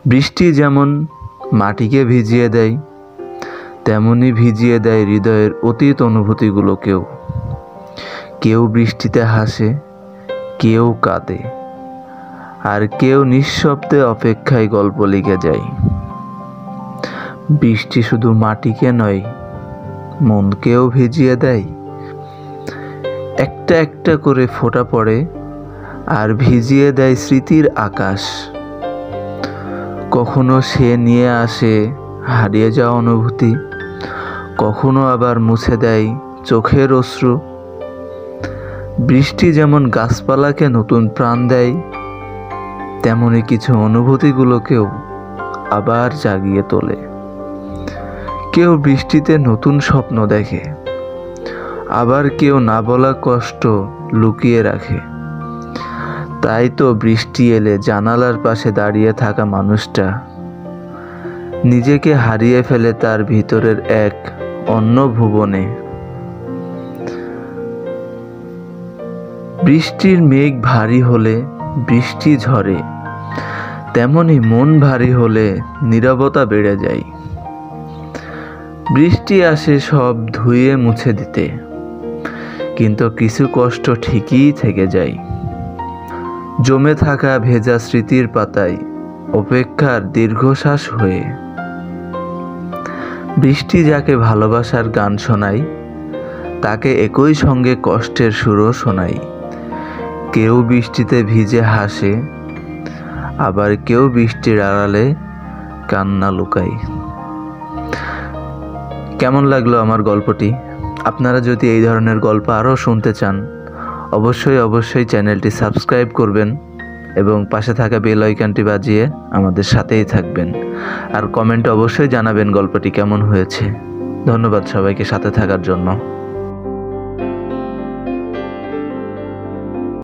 বৃষ্টি যেমন মাটিকে ভিজিয়ে দেয়, তেমনি ভিজিয়ে দেয় হৃদয়ের অতীত অনুভূতিগুলোকেও। কেউ বৃষ্টিতে হাসে, কেউ কাঁদে, আর কেউ নিঃশব্দে অপেক্ষায় গল্প লিখে যায়। বৃষ্টি শুধু মাটিকে নয়, মনকেও ভিজিয়ে দেয়। একটা একটা করে ফোঁটা পড়ে আর ভিজিয়ে দেয় স্মৃতির আকাশ। কখনো সে নিয়ে আসে হারিয়ে যাওয়া অনুভূতি, কখনো আবার মুছে দেয় চোখের অশ্রু। বৃষ্টি যেমন গাছপালাকে নতুন প্রাণ দেয়, তেমনি কিছু অনুভূতিগুলোকেও আবার জাগিয়ে তোলে। কেউ বৃষ্টিতে নতুন স্বপ্ন দেখে, আবার কেউ না বলা কষ্ট লুকিয়ে রাখে। তাই তো বৃষ্টি এলে জানালার পাশে দাঁড়িয়ে থাকা মানুষটা নিজেকে হারিয়ে ফেলে তার ভিতরের এক অন্য ভুবনে। বৃষ্টির মেঘ ভারী হলে বৃষ্টি ঝরে, তেমনি মন ভারী হলে নীরবতা বেড়ে যায়। বৃষ্টি আসে সব ধুয়ে মুছে দিতে, কিন্তু কিছু কষ্ট ঠিকই থেকে যায়, জমে থাকা ভেজা স্মৃতির পাতায় অপেক্ষার দীর্ঘশ্বাস হয়ে। বৃষ্টি যাকে ভালোবাসার গান শোনায়, তাকে একই সঙ্গে কষ্টের সুরও শোনায়। কেউ বৃষ্টিতে ভিজে হাসে, আবার কেউ বৃষ্টির আড়ালে কান্না লুকায়। কেমন লাগলো আমার গল্পটি? আপনারা যদি এই ধরনের গল্প আরও শুনতে চান, অবশ্যই চ্যানেলটি সাবস্ক্রাইব করবেন এবং পাশে থাকা বেল আইকনটি বাজিয়ে আমাদের সাথেই থাকবেন। আর কমেন্টে অবশ্যই জানাবেন গল্পটি কেমন হয়েছে। ধন্যবাদ সবাইকে সাথে থাকার জন্য।